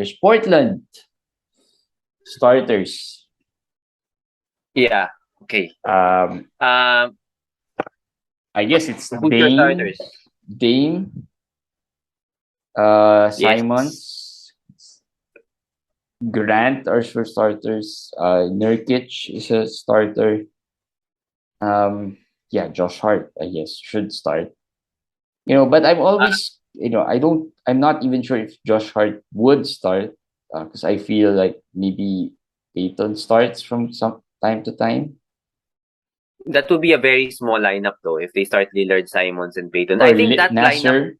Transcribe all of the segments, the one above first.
There's Portland starters. Yeah. Okay. Um, Um, I guess it's who's your starters? Dame, Yes. Simons, Grant are for starters. Nurkic is a starter. Yeah, Josh Hart, I guess, should start. But I'm Uh, always, I'm not even sure if Josh Hart would start because I feel like maybe Peyton starts from some time to time. that would be a very small lineup though if they start Lillard, Simons, and Payton. Or I think that lineup. Nasser.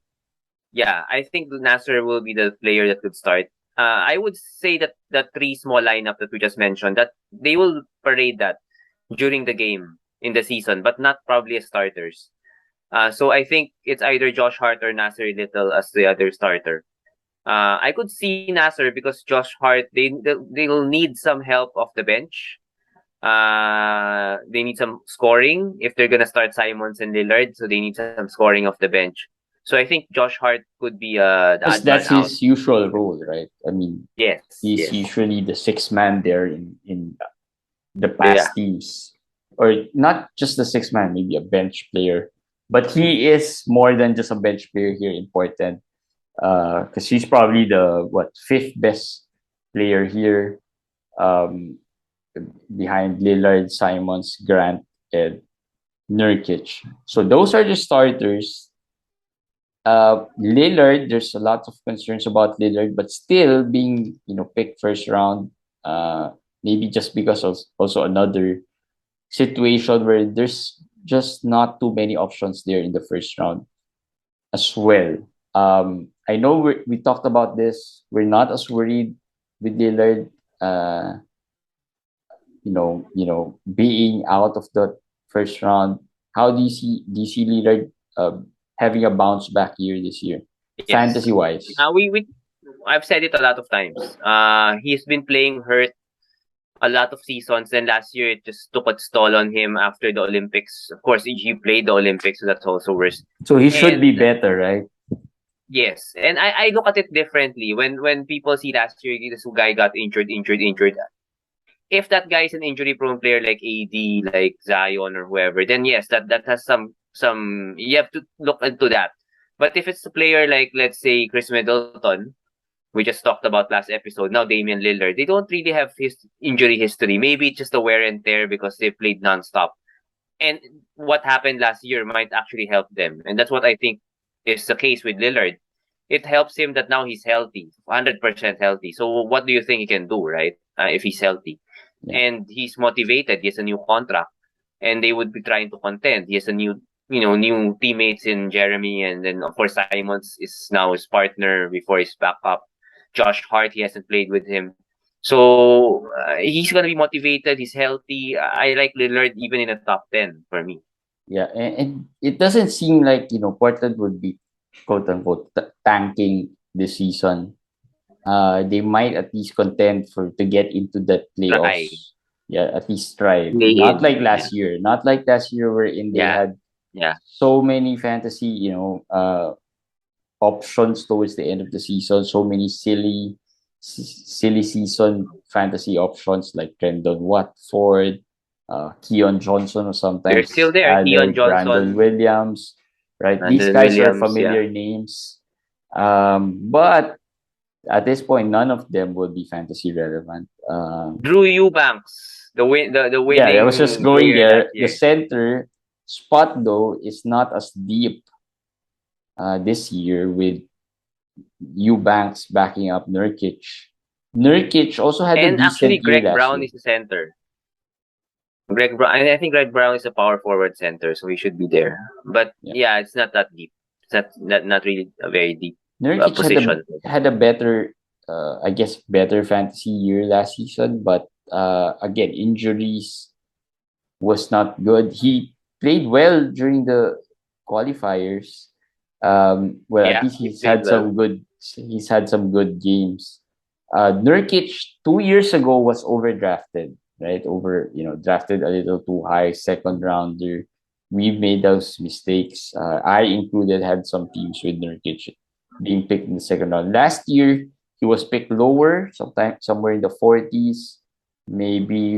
Yeah, I think Nasser will be the player that could start. I would say that the three small lineup that we just mentioned, that they will parade that during the game in the season, but not probably as starters. So I think it's either Josh Hart or Nasser Little as the other starter. I could see Nasser because Josh Hart, they'll need some help off the bench. They need some scoring if they're gonna start Simons and Lillard, so they need some scoring off the bench. So I think Josh Hart could be the Because odd man that's out. his usual role, right? I mean, Yes, he's yes, usually the sixth man there in the yeah, past teams. Or not just the sixth man, maybe a bench player. But he is more than just a bench player here in Portland. Because he's probably the fifth best player here, um, behind Lillard, Simons, Grant, and Nurkic. So those are the starters. Lillard, there's a lot of concerns about Lillard, but still being picked first round. Maybe just because of also another situation where there's just not too many options there in the first round as well. I know we talked about this. We're not as worried with Lillard. Being out of the first round. How do you see Lillard having a bounce back year this year, fantasy yes. wise? We I've said it a lot of times. He's been playing hurt a lot of seasons, and last year it just took its toll on him after the Olympics. Of course, he played the Olympics, so that's also worse. So he should be And better, right? yes, and I look at it differently. When people see last year this guy got injured. If that guy is an injury prone player like AD, like Zion or whoever, then yes, that has some you have to look into that. But if it's a player like, let's say, Chris Middleton, we just talked about last episode, now Damian Lillard, they don't really have his injury history. Maybe it's just a wear and tear because they played nonstop. And what happened last year might actually help them. And that's what I think is the case with Lillard. It helps him that now he's healthy, 100% healthy. So what do you think he can do, right? If he's healthy. Yeah. And he's motivated. He has a new contract. And they would be trying to contend. He has a new teammates in Jeremy. And then, of course, Simons is now his partner before his backup. Josh Hart, he hasn't played with him. So he's gonna be motivated. He's healthy. I like Lillard even in the top 10 for me. Yeah, and it doesn't seem like Portland would be quote unquote tanking this season. They might at least contend to get into that Try playoffs. Yeah, at least try. play Not in. like Yeah, last year. Not like last year wherein they yeah, had yeah. so many fantasy, options towards the end of the season. So many silly season fantasy options like Trendon Watford, Keon Johnson, or They're still sometimes there. Keon added Brandon Johnson, Williams. Right, these Brandon guys are Williams. Yeah, familiar names, but at this point, none of them will be fantasy relevant. Drew Eubanks, the Yeah, I was just winning going player last there. The year. center spot though is not as deep this year with Eubanks backing up Nurkic. Nurkic also had a And actually, decent year Greg last Brown year. is the center. Greg Brown. I think Greg Brown is a power forward center, so he should be there. But Yeah, yeah, it's not that deep. It's not really a very deep Nurkic position. had a better, I guess, better fantasy year last season, but again, injuries was not good. He played well during the qualifiers. Well, at Yeah, least he played well. He's had some good games. Nurkic 2 years ago was overdrafted, right? Drafted a little too high, second rounder. We made those mistakes. I included had some teams with Nurkic being picked in the second round. Last year, he was picked lower, somewhere in the 40s. Maybe,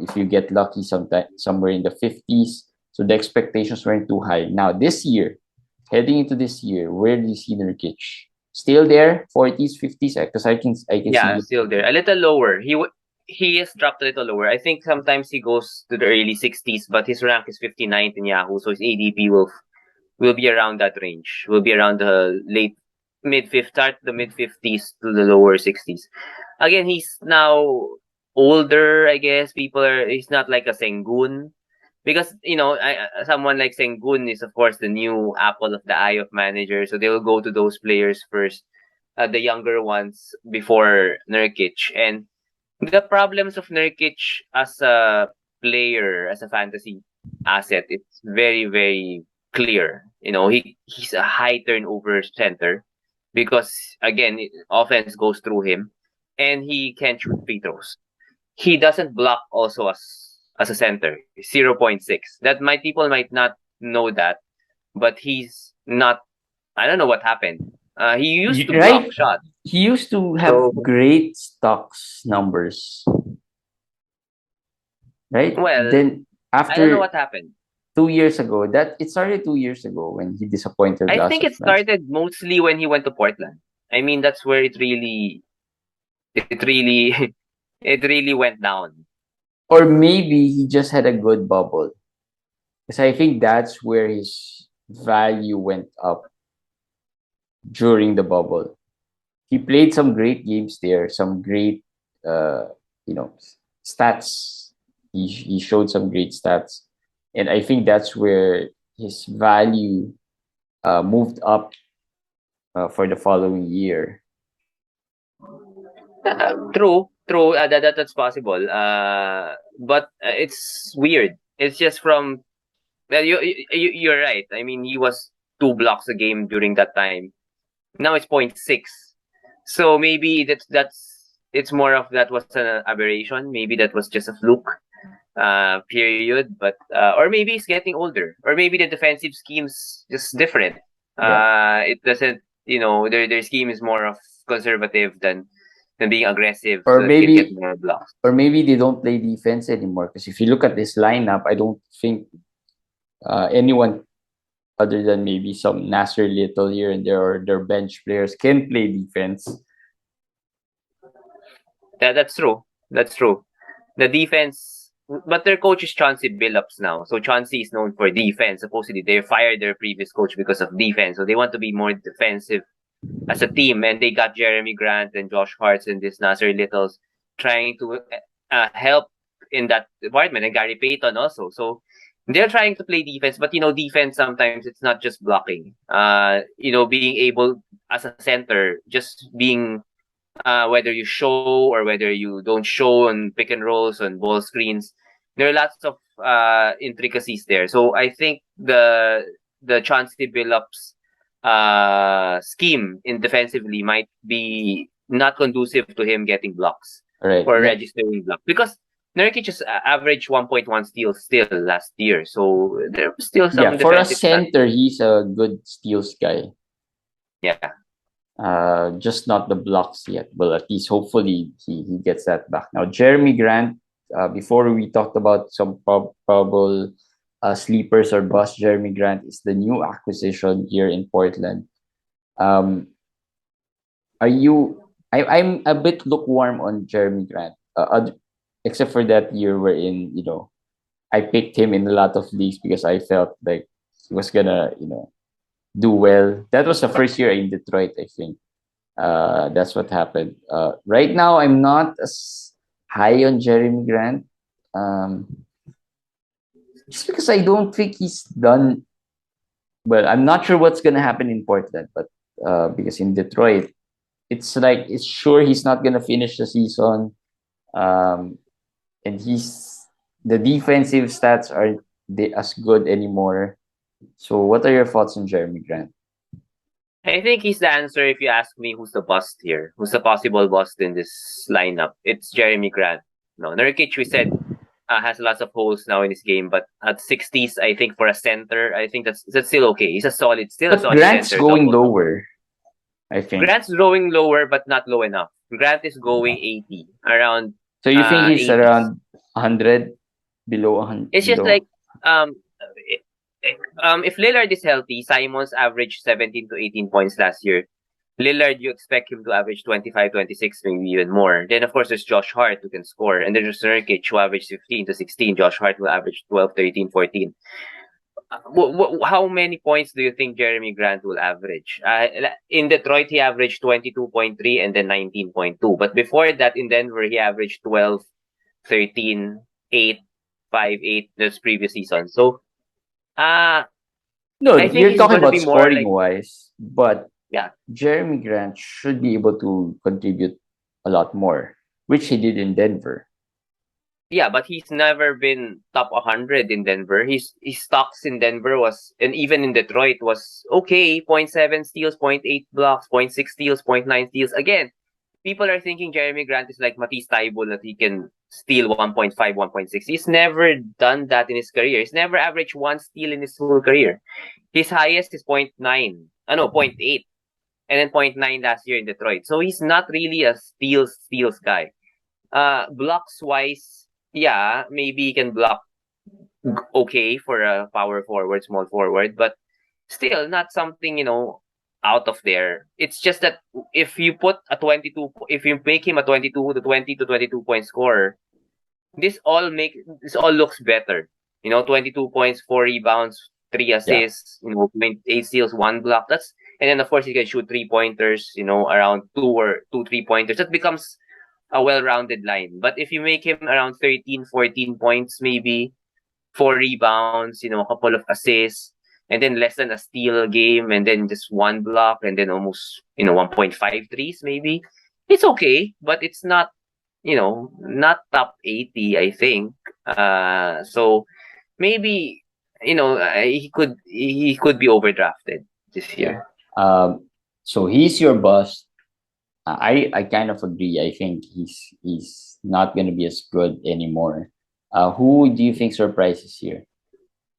if you get lucky, sometime somewhere in the 50s. So the expectations weren't too high. Now this year, heading into this year, where do you see Nurkic? Still there, 40s, 50s? Because I can see Yeah, it. still there. A little lower. He is dropped a little lower. I think sometimes he goes to the early 60s, but his rank is 59th in Yahoo, so his ADP will be around that range. Will be around the mid 50s to the lower 60s. Again, he's now older, I guess. He's not like a Sengun. Because, someone like Sengun is, of course, the new apple of the eye of managers. So they will go to those players first, the younger ones, before Nurkic. And the problems of Nurkic as a player, as a fantasy asset, it's very, very clear. He's a high turnover center because, again, offense goes through him, and he can shoot free throws. He doesn't block also as a center, 0.6. People might not know that, but he's not. I don't know what happened. He used to block Right? shots. He used to have So, great stocks numbers, right? well, Then I don't know after what happened. 2 years ago, that it started 2 years ago when he disappointed I lots think of it fans. started mostly when he went to Portland. I mean, that's where it really, it really went down. Or maybe he just had a good bubble. Because I think that's where his value went up during the bubble. He played some great games there, some great, uh, you know, stats. He showed some great stats, and I think that's where his value moved up for the following year. True. That's possible. But it's weird. It's just from. Well, you're right. I mean, he was 2 blocks a game during that time. Now it's 0.6. So maybe it's more of that was an aberration. Maybe that was just a fluke period, but or maybe he's getting older, or maybe the defensive scheme's just different. Yeah, It doesn't, their scheme is more of conservative than being aggressive, or so that they can get maybe more blocks. or maybe they don't play defense anymore. Because if you look at this lineup, I don't think anyone other than maybe some Nasser Little here and there or their bench players can play defense. That's true. That's true. The defense, but their coach is Chauncey Billups now. So Chauncey is known for defense. Supposedly, they fired their previous coach because of defense. So they want to be more defensive as a team. And they got Jeremy Grant and Josh Hart and this Nasser Littles trying to help in that department. And Gary Payton also. So they're trying to play defense. But, defense sometimes it's not just blocking. Being able as a center, just being whether you show or whether you don't show on pick and rolls, on ball screens. There are lots of intricacies there. So I think the Chauncey Billups scheme in defensively might be not conducive to him getting blocks Right. or registering blocks, because Nurkic just averaged 1.1 steals still last year. So there was still some For a defensive center, he's a good steals guy. Yeah. Just not the blocks yet. Well, at least hopefully he gets that back. Now, Jeremy Grant, before we talked about some probable sleepers or bust, Jeremy Grant is the new acquisition here in Portland. I'm a bit lukewarm on Jeremy Grant, except for that year wherein, I picked him in a lot of leagues because I felt like he was gonna, do well. That was the first year in Detroit, I think. That's what happened. Right now, I'm not as high on Jeremy Grant. Just because I don't think he's done well. I'm not sure what's gonna happen in Portland, but because in Detroit, it's sure he's not gonna finish the season. And the defensive stats aren't as good anymore. So, what are your thoughts on Jeremy Grant? I think he's the answer if you ask me who's the bust here. Who's the possible bust in this lineup? It's Jeremy Grant. No, Nurkic, we said, has lots of holes now in his game, but at 60s, I think for a center, I think that's still okay. He's still a solid But center. Grant's going lower. I think. Grant's going lower, but not low enough. Grant is going 80, around So you think he's 80s. around 100, below 100, It's just like below? um if Lillard is healthy, Simons averaged 17 to 18 points last year. Lillard, you expect him to average 25, 26, maybe even more. Then, of course, there's Josh Hart who can score. And there's Nurkic who averaged 15 to 16. Josh Hart will average 12, 13, 14. How many points do you think Jeremy Grant will average? In Detroit, he averaged 22.3 and then 19.2. But before that, in Denver, he averaged 12, 13, 8, 5, 8 this previous season. So, No, I think you're he's talking going to about be more scoring like, wise, but yeah, Jeremy Grant should be able to contribute a lot more, which he did in Denver. yeah, but he's never been top 100 in Denver. His stocks in Denver was, and even in Detroit was okay. 0.7 steals, 0.8 blocks, 0.6 steals, 0.9 steals. Again, people are thinking Jeremy Grant is like Matisse Thybulle, that he can steal 1.5, 1.6. He's never done that in his career. He's never averaged one steal in his whole career. His highest is 0.9. No, 0.8. And then zero point 0.9 last year in Detroit. So he's not really a steals guy. Blocks wise, yeah, maybe he can block okay for a power forward, small forward, but still not something, out of there. It's just that if you put a 22, if you make him a 22 to 20 to 22 point scorer, this all looks better. 22 points, 4 rebounds, 3 Yeah, assists, 8 steals, 1 block. And then of course he can shoot 3-pointers, around 3 pointers. That becomes a well-rounded line. But if you make him around 13, 14 points, maybe 4 rebounds, a couple of assists, and then less than a steal a game, and then just 1 block, and then almost, 1.5 threes, maybe. It's okay, but it's not, not top 80, I think. So maybe, he could be overdrafted this yeah. year. So he's your bust. I kind of agree. I think he's not gonna be as good anymore. Who do you think surprises here?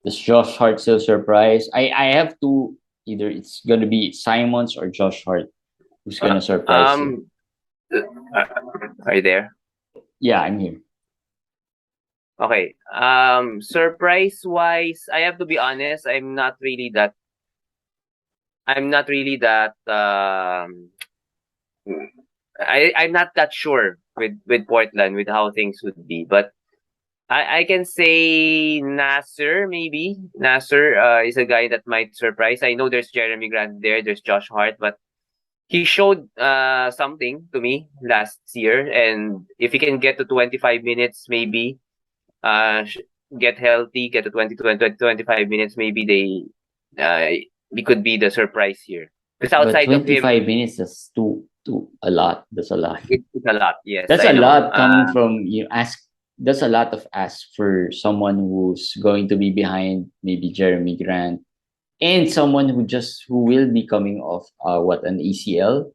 Does Josh Hart still surprise? I have to, either it's gonna be Simons or Josh Hart who's Uh, gonna surprise you. um, are you there? Yeah, I'm here. Okay. Surprise wise, I have to be honest. I'm not really that. I'm not that sure with Portland with how things would be, but I can say Nasser maybe. Nasser is a guy that might surprise. I know there's Jeremy Grant there, there's Josh Hart, but he showed something to me last year, and if he can get to 25 minutes, maybe get healthy, get to 25 minutes, maybe he could be the surprise here. Because But outside of him, 25 minutes is too a lot. That's a lot. it's a lot. Yes, That's I a know. lot coming from you ask. That's a lot of ask for someone who's going to be behind maybe Jeremy Grant and someone who will be coming off what, an ACL.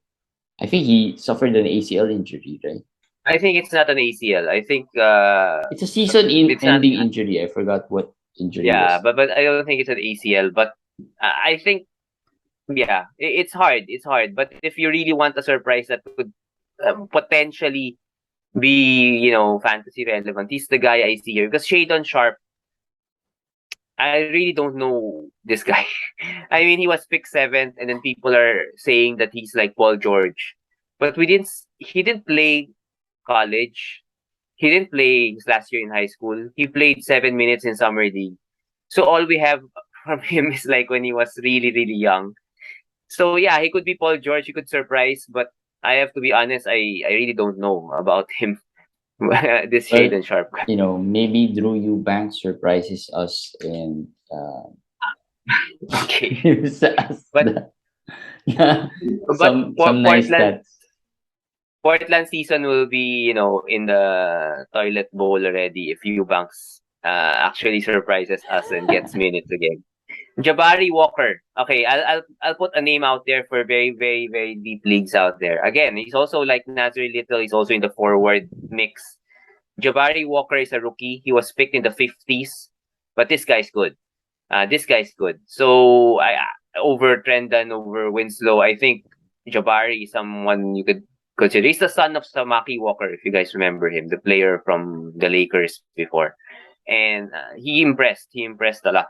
I think he suffered an ACL injury, right? I think it's not an ACL. I think It's a season in it's not. ending injury. I forgot what injury Yeah, was. but I don't think it's an ACL. But I think, yeah, it's hard. It's hard. But if you really want a surprise that could potentially be, fantasy relevant, he's the guy I see here. Because Shadon Sharp, I really don't know this guy. I mean, he was picked 7th, and then people are saying that he's like Paul George. But he didn't play college. He didn't play his last year in high school. He played 7 minutes in summer league. So all we have from him is like when he was really, really young. So yeah, he could be Paul George. He could surprise, but I have to be honest. I really don't know about him. This Well, Shaden Sharp guy. maybe Drew Eubanks surprises us and Okay, gives us but but some nice stats. Portland season will be, in the toilet bowl already if Eubanks actually surprises us and gets minutes again. Jabari Walker. Okay, I'll put a name out there for very, very, very deep leagues out there. Again, he's also like Nazir Little. He's also in the forward mix. Jabari Walker is a rookie. He was picked in the 50s, but this guy's good. This guy's good. So over Trendan, over Winslow, I think Jabari is someone you could consider. He's the son of Samaki Walker, if you guys remember him, the player from the Lakers before. And he impressed. He impressed a lot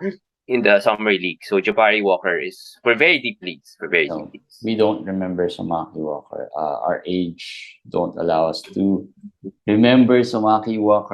in the summer league. So Jabari Walker is for very deep leagues. For very deep No, leagues. we don't remember Samaki Walker. Our age don't allow us to remember Samaki Walker